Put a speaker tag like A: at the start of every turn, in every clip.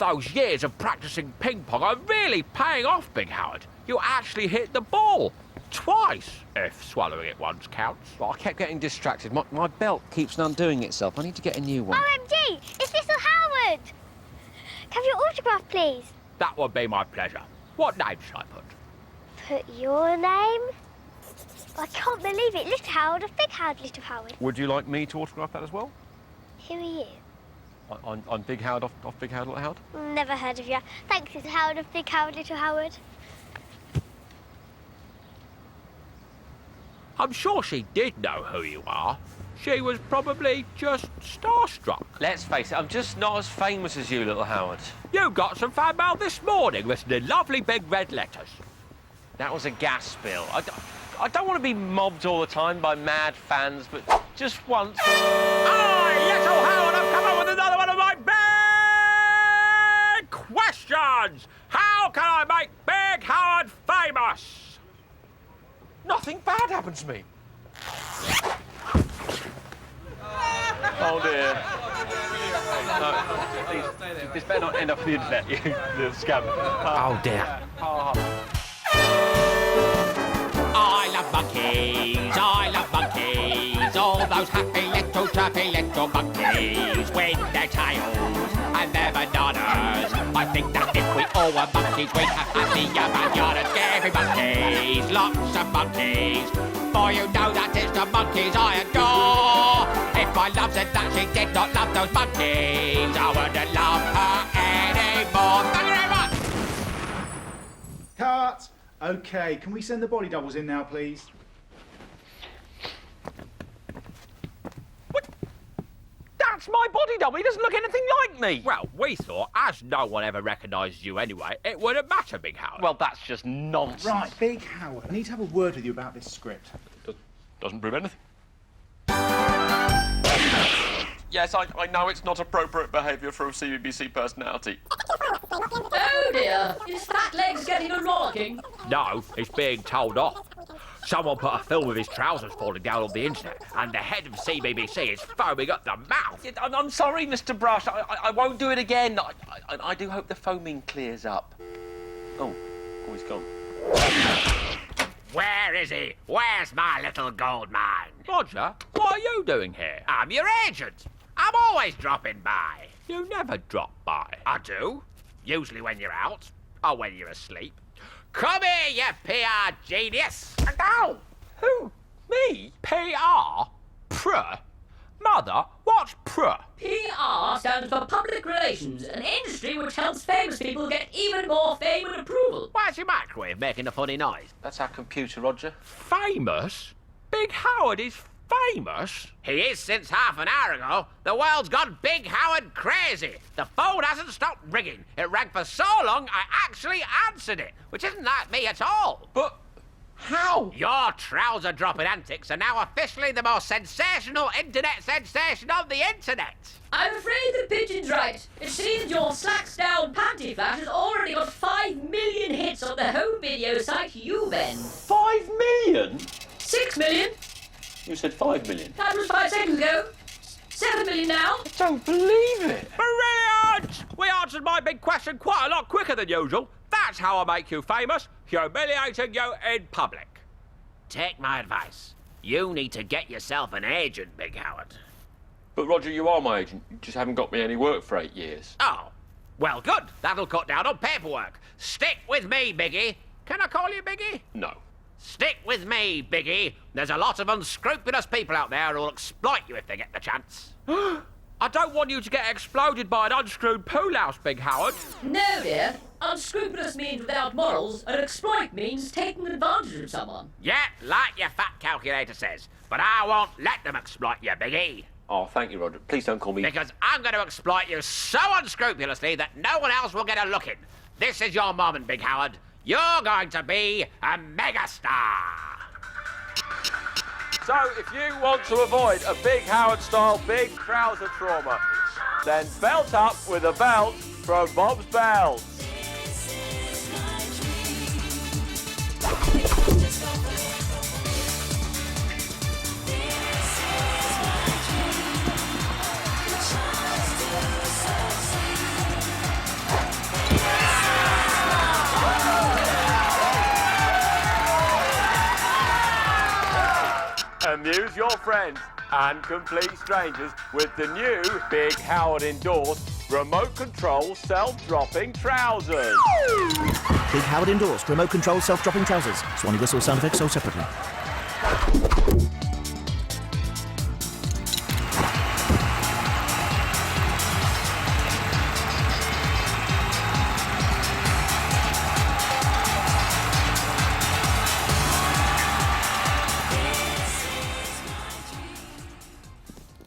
A: those years of practicing ping pong are really paying off, Big Howard. You actually hit the ball. Twice, if swallowing it once counts.
B: But I kept getting distracted. My belt keeps undoing itself. I need to get a new one.
C: OMG! It's little Howard! Have your autograph, please?
A: That would be my pleasure. What name should I put?
C: Put your name? I can't believe it. Little Howard of Big Howard, Little Howard.
B: Would you like me to autograph that as well?
C: Who are you?
B: I'm Big Howard off Big Howard, Little Howard.
C: Never heard of you. Thanks, Little Howard of Big Howard, Little Howard.
A: I'm sure she did know who you are. She was probably just starstruck.
B: Let's face it, I'm just not as famous as you, Little Howard.
A: You got some fan mail this morning written in lovely big red letters.
B: That was a gas spill. I don't want to be mobbed all the time by mad fans, but just once...
A: Aye, Little Howard, I've come up with another one of my big questions. How can I make Big Howard famous?
B: Nothing bad happened to me. Oh dear. No, please, this better not end up on the internet, you little scum.
A: Oh dear. I love monkeys, all those happy little chirpy little monkeys with their tails and their bananas. I think that if we all were monkeys, we'd have happier bananas. Scary monkeys, lots of monkeys, for you know that it's the monkeys I adore. If my love said that she did not love those monkeys, I wouldn't love her anymore. Thank you very much.
D: Cut! OK, can we send the body doubles in now, please?
B: What? That's my body double. He doesn't look anything like me.
A: Well, we thought, as no one ever recognised you anyway, it wouldn't matter, Big Howard.
B: Well, that's just nonsense.
D: Right, Big Howard, I need to have a word with you about this script.
B: Doesn't prove anything. Yes, I know it's not appropriate behaviour for a CBBC personality.
E: Oh dear, is Fat Legs getting a rollicking?
A: No, it's being told off. Someone put a film of his trousers falling down on the internet, and the head of CBBC is foaming up the mouth.
B: I'm sorry, Mr. Brush. I won't do it again. I do hope the foaming clears up. Oh, he's gone.
A: Where is he? Where's my little gold mine? Roger, what are you doing here? I'm your agent. I'm always dropping by. You never drop by. I do. Usually when you're out, or when you're asleep. Come here, you PR genius.
B: Ow! Who? Me?
A: PR? Pr? Mother, what's pr?
E: PR stands for Public Relations, an industry which helps famous people get even more fame and approval.
A: Why's your microwave making a funny noise?
B: That's our computer, Roger.
A: Famous? Big Howard is famous? He is since half an hour ago. The world's gone Big Howard crazy. The phone hasn't stopped ringing. It rang for so long I actually answered it, which isn't like me at all.
B: But how?
A: Your trouser-dropping antics are now officially the most sensational internet sensation on the internet.
E: I'm afraid the pigeon's right. It seems your slacks-down panty flash has already got 5 million hits on the home video site YouBen.
B: 5 million?
E: 6 million?
B: You said 5 million.
E: That was 5 seconds ago. 7 million now.
B: I don't believe it.
A: Brilliant! We answered my big question quite a lot quicker than usual. That's how I make you famous, humiliating you in public. Take my advice. You need to get yourself an agent, Big Howard.
B: But Roger, you are my agent. You just haven't got me any work for 8 years.
A: Oh, well, good. That'll cut down on paperwork. Stick with me, Biggie. Can I call you Biggie?
B: No.
A: Stick with me, Biggie. There's a lot of unscrupulous people out there who'll exploit you if they get the chance. I don't want you to get exploded by an unscrewed pool house, Big Howard.
E: No, dear. Unscrupulous means without morals, and exploit means taking advantage of someone.
A: Yeah, like your fat calculator says. But I won't let them exploit you, Biggie.
B: Oh, thank you, Roger. Please don't call me...
A: Because I'm going to exploit you so unscrupulously that no one else will get a look in. This is your moment, Big Howard. You're going to be a megastar.
B: So, if you want to avoid a Big Howard-style big trouser trauma, then belt up with a belt from Bob's Bells. Amuse your friends and complete strangers with the new Big Howard endorsed remote control self-dropping trousers.
F: Big Howard endorsed remote control self-dropping trousers. Swanee whistle sound effects sold separately.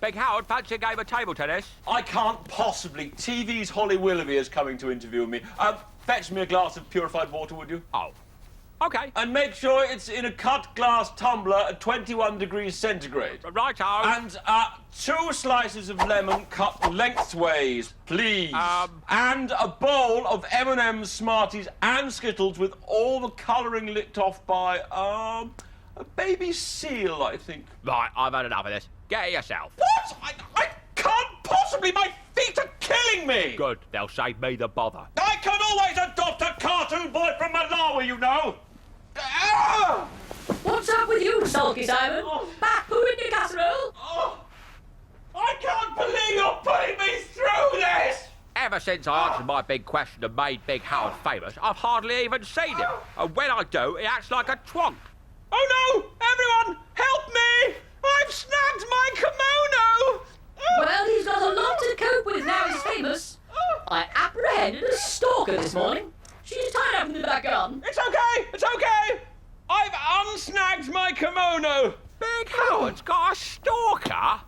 A: Big Howard, fancy a game of table tennis?
B: I can't possibly. TV's Holly Willoughby is coming to interview me. Fetch me a glass of purified water, would you?
A: Oh. OK.
B: And make sure it's in a cut glass tumbler at 21 degrees centigrade.
A: Righto.
B: And 2 slices of lemon cut lengthways, please. And a bowl of M&M's, Smarties and Skittles with all the colouring licked off by, a baby seal, I think.
A: Right, I've had enough of this. Get it yourself.
B: What? I can't possibly. My feet are killing me.
A: Good, they'll save me the bother.
B: I can always adopt a cartoon boy from Malawi, you know. Ah!
E: What's up with you, Sulky Simon? Back poo in your casserole?
B: Oh, I can't believe you're putting me through this.
A: Ever since I answered my big question and made Big Howard famous, I've hardly even seen him. And when I do, he acts like a twonk.
B: Oh no! Everyone, help me! I've snagged my kimono!
E: Well, he's got a lot to cope with now he's famous. I apprehended a stalker this morning. She's tied up in the back garden.
B: It's okay! It's okay! I've unsnagged my kimono!
A: Big Howard's got a stalker?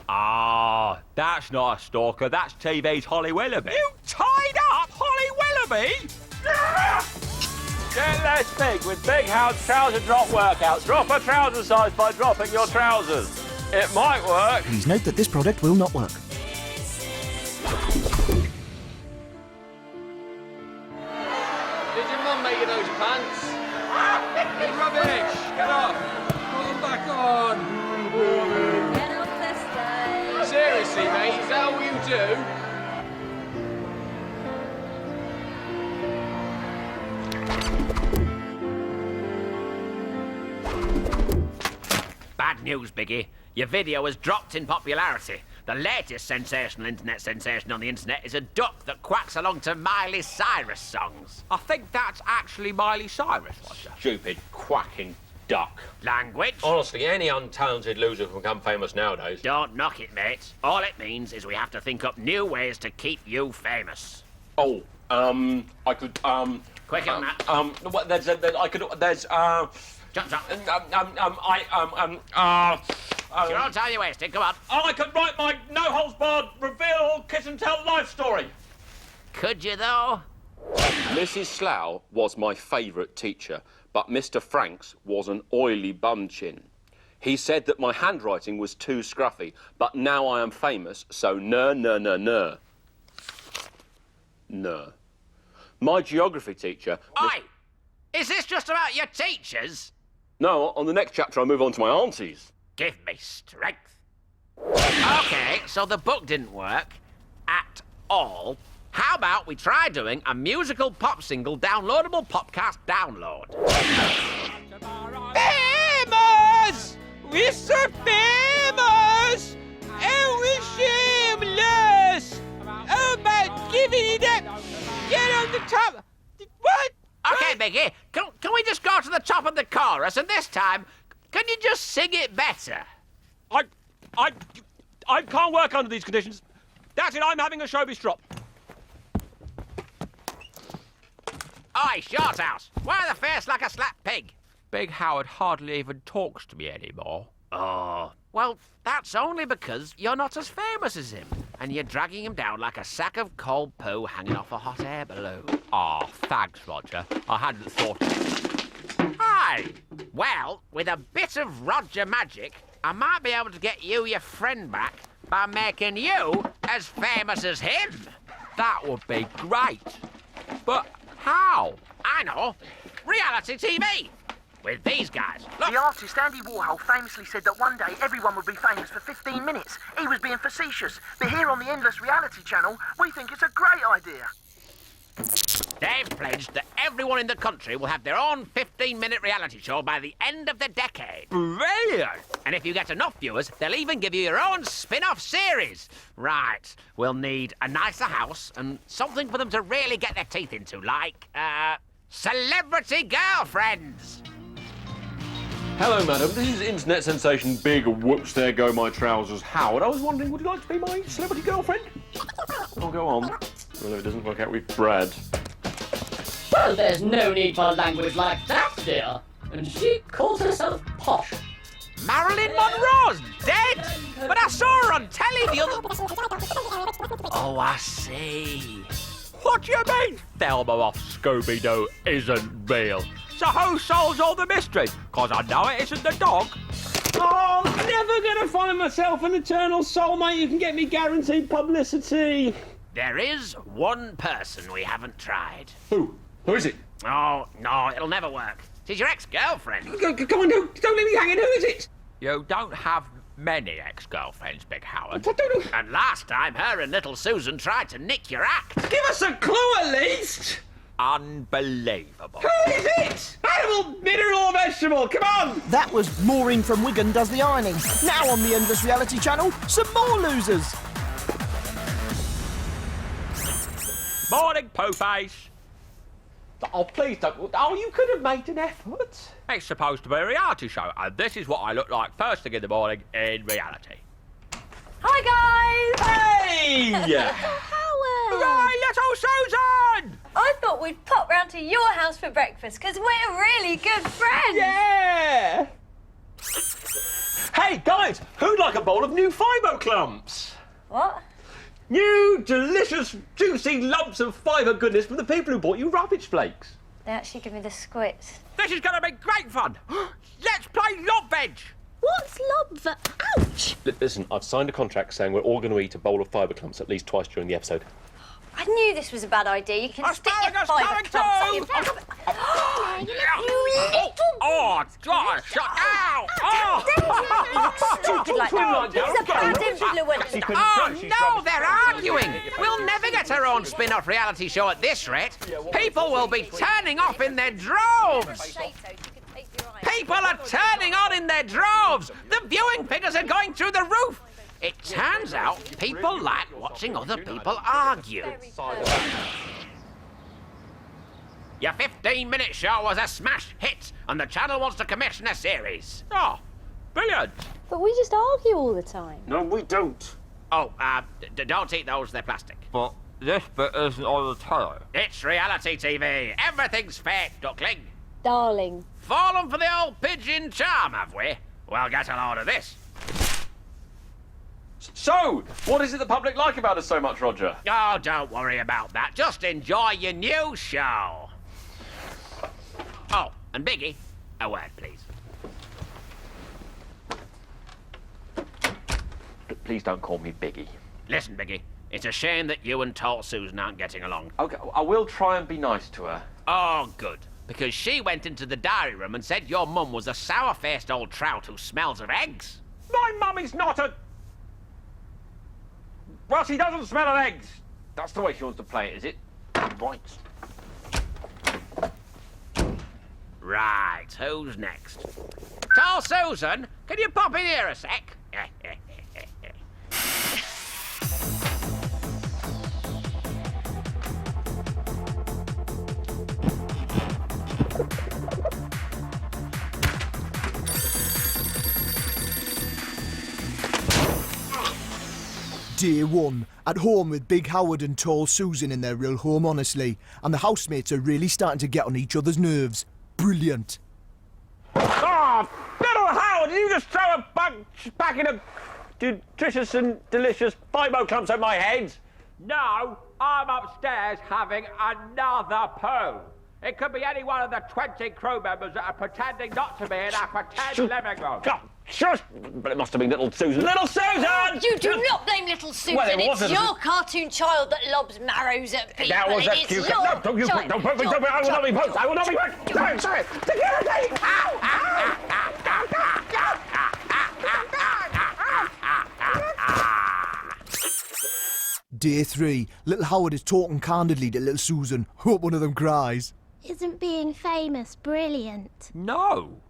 A: Ah, that's not a stalker, that's TV's Holly Willoughby. You tied up Holly Willoughby?
B: Get less big with Big Howard's trouser drop workouts. Drop a trouser size by dropping your trousers. It might work.
F: Please note that this product will not work.
G: Did your mum make you those pants? Rubbish! Get off! Put them back on!
E: Get up this day.
G: Seriously, mate, is that all you do?
A: Bad news, Biggie. Your video has dropped in popularity. The latest sensational internet sensation on the internet is a duck that quacks along to Miley Cyrus songs. I think that's actually Miley Cyrus, Roger.
B: Stupid, quacking duck.
A: Language?
B: Honestly, any untalented loser can become famous nowadays.
A: Don't knock it, mate. All it means is we have to think up new ways to keep you famous.
B: Oh, I could,
A: Quick on that.
B: What, there's,
A: Jump, jump. You're all time you wasted. Come on.
B: I could write my no-holds-barred, reveal, kiss-and-tell life story.
A: Could you, though?
H: Mrs. Slough was my favourite teacher, but Mr. Franks was an oily bum-chin. He said that my handwriting was too scruffy, but now I am famous, so no. My geography teacher...
A: Oi! Is this just about your teachers?
H: No, on the next chapter I move on to my aunties.
A: Give me strength. OK, so the book didn't work at all. How about we try doing a musical pop single downloadable popcast download? Famous! We're so famous! And we're shameless! Oh my, give it up! Get on the top! What? OK, Biggie, can we just go to the top of the chorus, and this time, can you just sing it better?
B: I can't work under these conditions. That's it, I'm having a showbiz drop.
A: Oi, Shorthouse, why the face like a slapped pig? Big Howard hardly even talks to me anymore. Oh, well, that's only because you're not as famous as him, and you're dragging him down like a sack of cold poo hanging off a hot air balloon. Ah, thanks, Roger. I hadn't thought of it. Aye. Well, with a bit of Roger magic, I might be able to get you your friend back by making you as famous as him. That would be great. But how? I know. Reality TV. With these guys. Look.
I: The artist Andy Warhol famously said that one day everyone would be famous for 15 minutes. He was being facetious. But here on the Endless Reality channel, we think it's a great idea.
A: They've pledged that everyone in the country will have their own 15-minute reality show by the end of the decade. Brilliant! And if you get enough viewers, they'll even give you your own spin-off series. Right, we'll need a nicer house and something for them to really get their teeth into, like, celebrity girlfriends.
B: Hello, madam. This is internet sensation Big Whoops There Go My Trousers Howard. I was wondering, would you like to be my celebrity girlfriend? I'll go on. Well, if it doesn't work out with Brad.
E: Well, there's no need for language like that, dear. And she calls herself posh.
A: Marilyn Monroe's dead! But I saw her on telly the other... Oh, I see. What do you mean Thelma off Scooby-Doo isn't real? So who solves all the mystery? 'Cause I know it isn't the dog.
B: Oh, I'm never going to find myself an eternal soulmate who can get me guaranteed publicity.
A: There is one person we haven't tried.
B: Who? Who is it?
A: Oh, no, it'll never work. She's your ex-girlfriend.
B: Come on, don't leave me hanging. Who is it?
A: You don't have many ex-girlfriends, Big Howard.
B: I don't know.
A: And last time, her and little Susan tried to nick your act.
B: Give us a clue at least.
A: Unbelievable.
B: Who is it? Animal, mineral or vegetable? Come on.
F: That was Maureen from Wigan Does the Ironing. Now on the Endless Reality Channel, some more losers.
A: Morning, Pooh-Face.
B: Oh, please don't. Oh, you could have made an effort.
A: It's supposed to be a reality show, and this is what I look like first thing in the morning in reality.
J: Hi, guys!
B: Hey!
J: Howard!
A: Right, little Susan!
J: I thought we'd pop round to your house for breakfast, because we're really good friends.
B: Yeah! Hey, guys, who'd like a bowl of new fibre clumps?
J: What?
B: New, delicious, juicy lumps of fibre goodness from the people who bought you rubbish flakes.
J: They actually give me the squits.
A: This is going to be great fun. Let's play Lob Veg.
J: What's lob? Ouch!
H: Listen, I've signed a contract saying we're all going to eat a bowl of fibre clumps at least twice during the episode.
J: I knew this was a bad idea. You can stick your
A: Asparagus
J: fibre
A: coming
J: clumps
A: too!
J: up your... You little...
A: Oh, God, shut out! Oh!
J: Stupid like that. He's a bad influence.
A: Oh, no, they're arguing. We'll never get our own spin-off reality show at this rate. People will be turning off in their droves. People are turning on in their droves. The viewing figures are going through the roof. It turns out people like watching other people argue. Your 15-minute show was a smash hit, and the channel wants to commission a series. Oh, brilliant.
J: But we just argue all the time.
B: No, we don't.
A: Oh, don't eat those, they're plastic.
G: But this bit isn't on the telly.
A: It's reality TV. Everything's fake, duckling.
J: Darling.
A: Fallen for the old pigeon charm, have we? Well, get a load of this.
B: So, what is it the public like about us so much, Roger?
A: Oh, don't worry about that. Just enjoy your new show. Oh, and Biggie, a word, please.
B: Please don't call me Biggie.
A: Listen, Biggie, it's a shame that you and Tall Susan aren't getting along.
B: Okay, I will try and be nice to her.
A: Oh, good. Because she went into the diary room and said your mum was a sour-faced old trout who smells of eggs.
B: My mum is not a... Well, she doesn't smell of eggs. That's the way she wants to play it, is it? Right.
A: Right, who's next? Tall Susan, can you pop in here a sec?
F: Day one, at home with Big Howard and Tall Susan in their real home, honestly. And the housemates are really starting to get on each other's nerves. Brilliant.
B: Oh, little Howard, did you just throw a packet of nutritious and delicious fibre clumps at my head?
A: No, I'm upstairs having another poo. It could be any one of the 20 crew members that are pretending not to be in our pretend living room.
B: God, shush! But it must have been little Susan. Little Susan!
J: You do not blame little Susan.
B: Well, it
J: it's
B: wasn't.
J: your cartoon child that lobs marrows at people.
B: That was a
J: It's
B: cute...
J: your
B: No, don't you...
J: child.
B: Don't put me... I will not be poked. I will not be poked. Sorry, sorry. Security!
F: Day 3. Little Howard is talking candidly to little Susan. Hope one of them cries.
C: Isn't being famous brilliant?
A: No.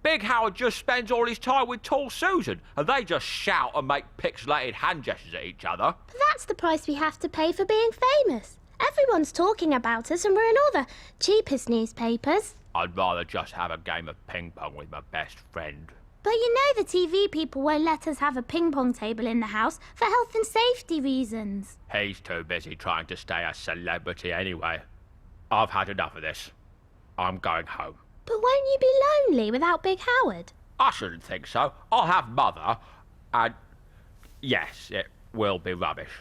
A: Big Howard just spends all his time with tall Susan, and they just shout and make pixelated hand gestures at each other.
C: But that's the price we have to pay for being famous. Everyone's talking about us and we're in all the cheapest newspapers.
A: I'd rather just have a game of ping pong with my best friend.
C: But you know the TV people won't let us have a ping pong table in the house for health and safety reasons.
A: He's too busy trying to stay a celebrity anyway. I've had enough of this. I'm going home.
C: But won't you be lonely without Big Howard?
A: I shouldn't think so. I'll have Mother, and yes, it will be rubbish.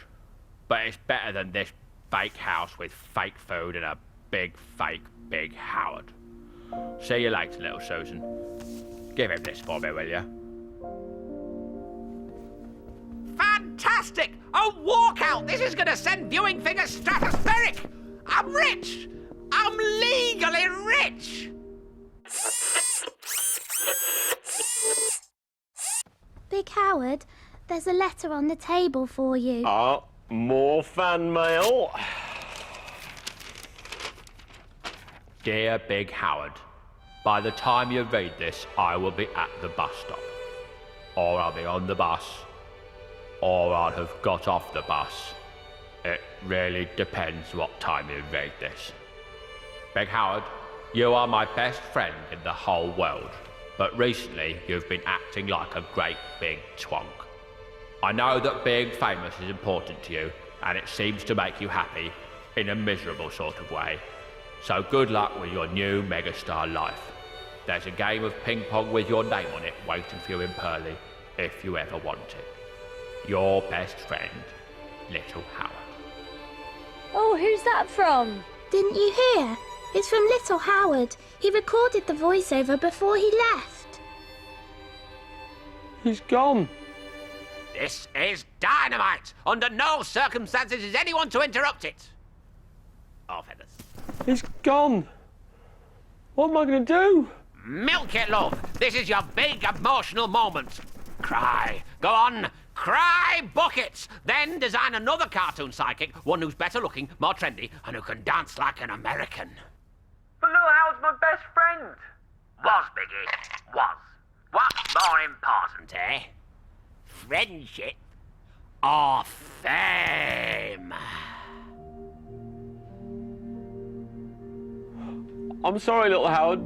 A: But it's better than this fake house with fake food and a big fake Big Howard. See you later, little Susan. Give him this for me, will you? Fantastic! A walkout! This is going to send viewing figures stratospheric! I'm rich! I'm legally rich!
C: Big Howard, there's a letter on the table for you.
B: More fan mail.
A: Dear Big Howard, by the time you read this, I will be at the bus stop. Or I'll be on the bus. Or I'll have got off the bus. It really depends what time you read this. Big Howard, you are my best friend in the whole world, but recently you've been acting like a great big twonk. I know that being famous is important to you, and it seems to make you happy in a miserable sort of way. So good luck with your new megastar life. There's a game of ping pong with your name on it waiting for you in Purley, if you ever want it. Your best friend, Little Howard.
J: Oh, who's that from?
C: Didn't you hear? It's from Little Howard. He recorded the voiceover before he left.
B: He's gone.
A: This is dynamite! Under no circumstances is anyone to interrupt it! Oh, feathers.
B: He's gone. What am I going to do?
A: Milk it, love! This is your big emotional moment. Cry. Go on. Cry buckets! Then design another cartoon sidekick, one who's better looking, more trendy, and who can dance like an American.
I: But Little Howard's my best friend.
A: Was, Biggie. Was. What's more important, eh? Friendship or fame?
B: I'm sorry, Little Howard.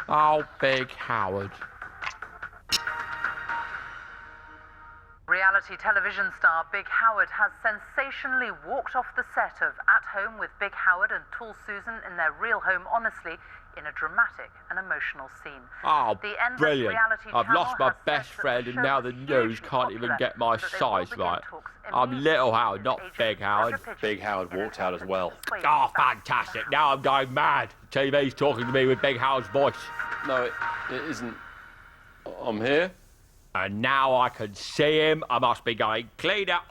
A: Oh, Big Howard.
K: Reality television star Big Howard has sensationally walked off the set of At Home with Big Howard and Tall Susan in their real home honestly in a dramatic and emotional scene.
A: Oh,
K: The Endless
A: brilliant.
K: Reality
A: I've
K: Channel
A: lost my
K: has said
A: best
K: that the
A: friend and
K: show
A: now the
K: was
A: news
K: hugely
A: can't even
K: popular,
A: get my
K: but they will
A: size
K: begin
A: right.
K: talks
A: I'm
K: immediately
A: Little Howard,
K: with
A: not
K: agents
A: Big Howard.
K: of the pitch
B: Big Howard
K: in an
B: walked out as
K: attempt
B: well.
K: to persuade
A: Oh,
K: fans
A: fantastic.
K: to
A: Now I'm going mad. TV's talking to me with Big Howard's voice.
B: No, it isn't. I'm here.
A: And now I can see him. I must be going clean up.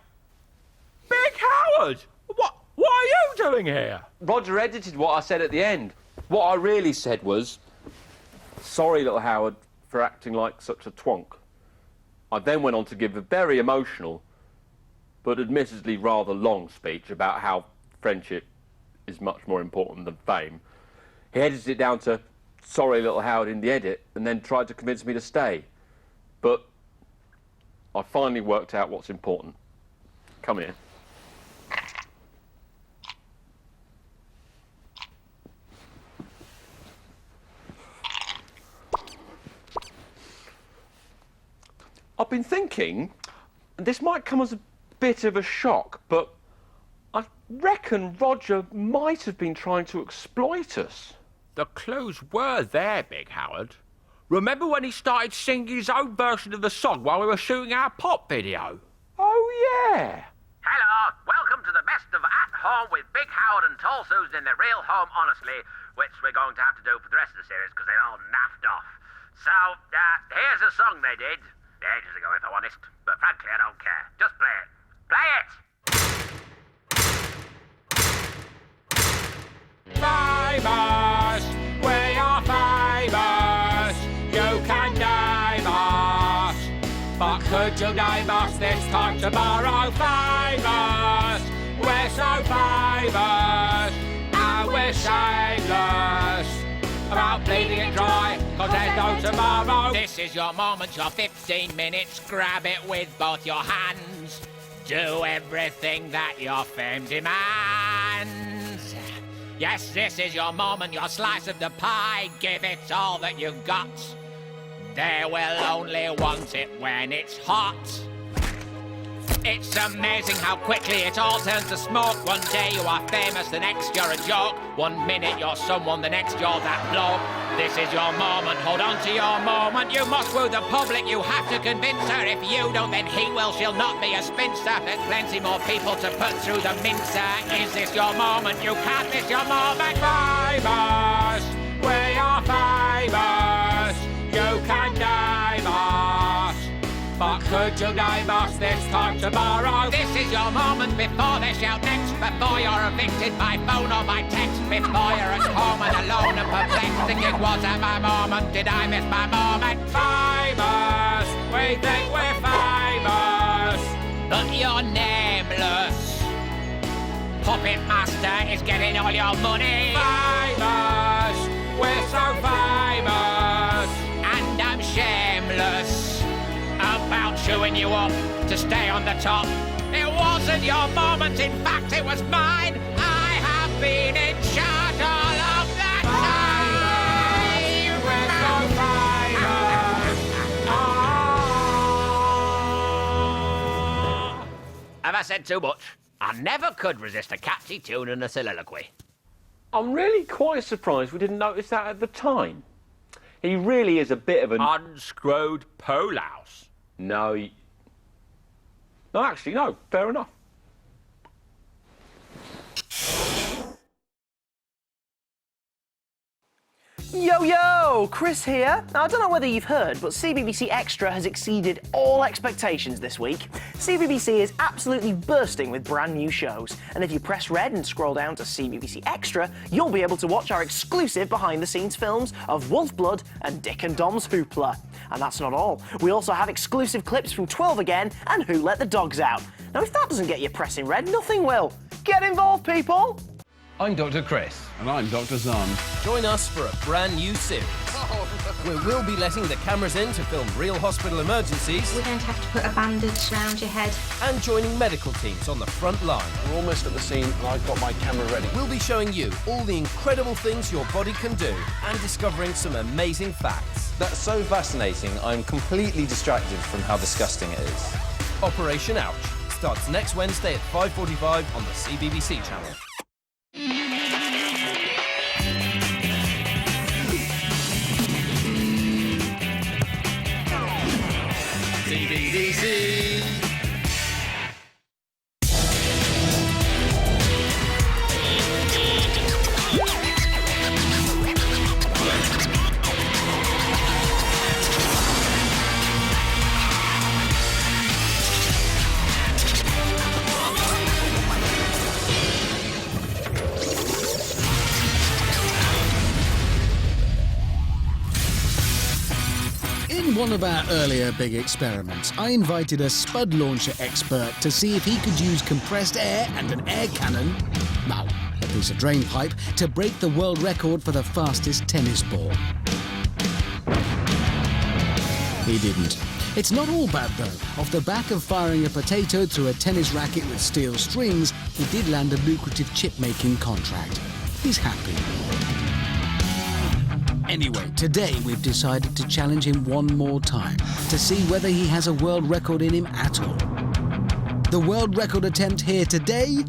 A: Big Howard! What are you doing here?
H: Roger edited what I said at the end. What I really said was, sorry, Little Howard, for acting like such a twonk. I then went on to give a very emotional, but admittedly rather long speech about how friendship is much more important than fame. He edited it down to, sorry, Little Howard, in the edit, and then tried to convince me to stay. But I finally worked out what's important. Come here. I've been thinking, this might come as a bit of a shock, but I reckon Roger might have been trying to exploit us.
A: The clues were there, Big Howard. Remember when he started singing his own version of the song while we were shooting our pop video?
H: Oh, yeah.
I: Hello, welcome to the best of At Home with Big Howard and Tall Susan in their real home, honestly, which we're going to have to do for the rest of the series because they're all naffed off. So, here's a song they did. Ages ago, if I'm honest, but frankly, I don't care. Just play it. Play it!
A: Famous! We are famous! You can name us! But could could you name us this time tomorrow? Famous, we're so famous, and we're shameless about bleeding it dry, cause there's no tomorrow. This is your moment, your 15 minutes, grab it with both your hands. Do everything that your fame demands. Yes, this is your moment, your slice of the pie, give it all that you've got. They will only want it when it's hot. It's amazing how quickly it all turns to smoke. One day you are famous, the next you're a joke. 1 minute you're someone, the next you're that bloke. This is your moment, hold on to your moment. You must woo the public, you have to convince her. If you don't, then he will, she'll not be a spinster. There's plenty more people to put through the mincer. Is this your moment? You can't miss your moment. Famous, we are famous. You can name us, but could you name us this time tomorrow? This is your moment before they shout next, before you're evicted by phone or by text, before you're at home and alone and perplexed, thinking, was that my moment? Did I miss my moment? Famous, we think we're famous, but you're nameless. Puppet Master is getting all your money. Famous, we're so famous, and I'm shameless about chewing you up to stay on the top. It wasn't your moment, in fact it was mine. I have been in charge all of that time. We're so famous. Have I said too much? I never could resist a catchy tune and a soliloquy.
B: I'm really quite surprised we didn't notice that at the time. He really is a bit of an
A: unscrewed polehouse.
B: No, no, actually, no. Fair enough.
L: Yo, yo! Chris here. Now, I don't know whether you've heard, but CBBC Extra has exceeded all expectations this week. CBBC is absolutely bursting with brand new shows, and if you press red and scroll down to CBBC Extra, you'll be able to watch our exclusive behind-the-scenes films of Wolf Blood and Dick and Dom's Hoopla. And that's not all. We also have exclusive clips from 12 Again and Who Let the Dogs Out. Now, if that doesn't get you pressing red, nothing will. Get involved, people!
M: I'm Dr. Chris.
N: And I'm Dr. Zahn.
M: Join us for a brand new series. Where we'll be letting the cameras in to film real hospital emergencies.
O: We're going to have to put a bandage around your head.
M: And joining medical teams on the front line.
N: We're almost at the scene and I've got my camera ready.
M: We'll be showing you all the incredible things your body can do and discovering some amazing facts.
P: That's so fascinating, I'm completely distracted from how disgusting it is.
M: Operation Ouch starts next Wednesday at 5:45 on the CBBC channel.
A: CBBC.
Q: In one of our earlier big experiments, I invited a spud launcher expert to see if he could use compressed air and an air cannon, well, a piece of drain pipe, to break the world record for the fastest tennis ball. He didn't. It's not all bad, though. Off the back of firing a potato through a tennis racket with steel strings, he did land a lucrative chip-making contract. He's happy. Anyway, today we've decided to challenge him one more time to see whether he has a world record in him at all. The world record attempt here today?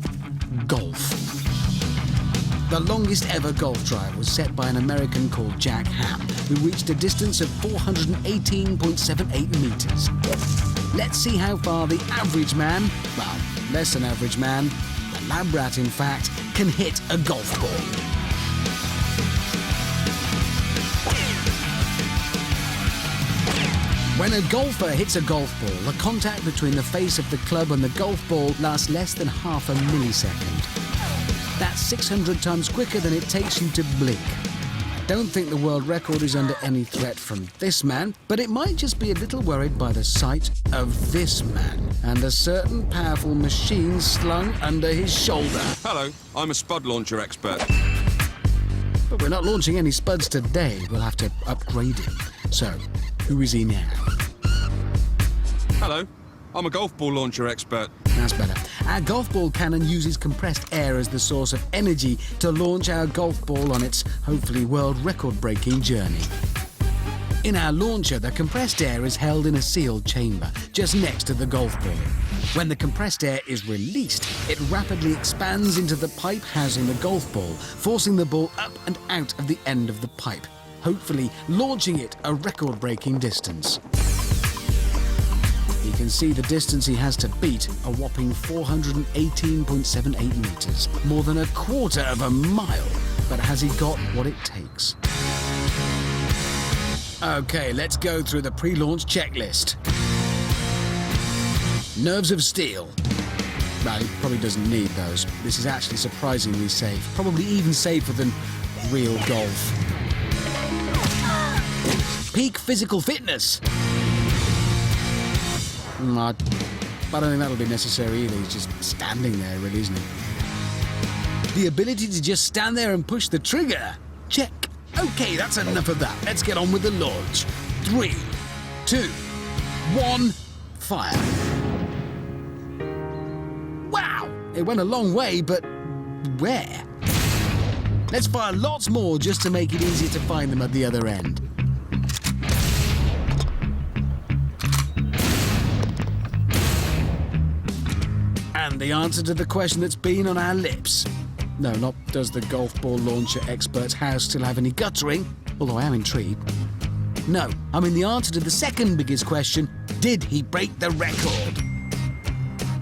Q: Golf. The longest ever golf drive was set by an American called Jack Hammond, who reached a distance of 418.78 metres. Let's see how far the average man, well, less than average man, the lab rat in fact, can hit a golf ball. When a golfer hits a golf ball, the contact between the face of the club and the golf ball lasts less than half a millisecond. That's 600 times quicker than it takes you to blink. don't think the world record is under any threat from this man, but it might just be a little worried by the sight of this man and a certain powerful machine slung under his shoulder.
R: Hello, I'm a spud launcher expert.
Q: But we're not launching any spuds today. We'll have to upgrade him. So, who is he now?
R: Hello, I'm a golf ball launcher expert.
Q: That's better. Our golf ball cannon uses compressed air as the source of energy to launch our golf ball on its, hopefully, world record-breaking journey. In our launcher, the compressed air is held in a sealed chamber, just next to the golf ball. When the compressed air is released, it rapidly expands into the pipe housing the golf ball, forcing the ball up and out of the end of the pipe, hopefully launching it a record-breaking distance. You can see the distance he has to beat, a whopping 418.78 metres, more than a quarter of a mile. But has he got what it takes? OK, let's go through the pre-launch checklist. Nerves of steel. Well, he probably doesn't need those. This is actually surprisingly safe. Probably even safer than real golf. Peak physical fitness. I don't think that'll be necessary either. He's just standing there, really, isn't he? The ability to just stand there and push the trigger. Check. OK, that's enough of that. Let's get on with the launch. 3, 2, 1, fire. Wow! It went a long way, but where? Let's fire lots more just to make it easier to find them at the other end. And the answer to the question that's been on our lips. No, not does the golf ball launcher expert's house still have any guttering, although I am intrigued. No, I mean the answer to the second biggest question, did he break the record?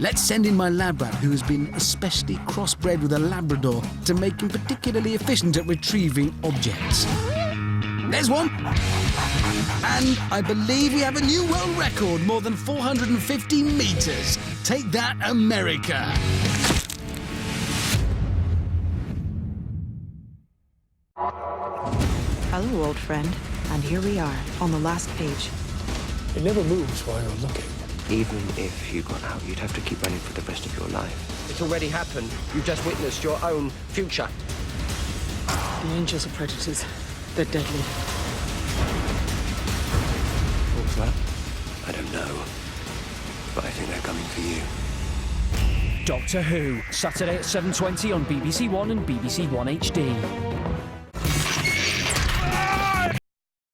Q: Let's send in my lab rat, who has been especially crossbred with a Labrador to make him particularly efficient at retrieving objects. There's one! And I believe we have a new world record, more than 450 metres. Take that, America!
S: Hello, old friend. And here we are, on the last page.
T: It never moves while you're looking.
U: Even if you got out, you'd have to keep running for the rest of your life.
V: It's already happened. You've just witnessed your own future.
S: The angels are predators. They're deadly.
U: What was that? I don't know. But I think they're coming for you.
W: Doctor Who, Saturday at 7:20 on BBC One and BBC One HD.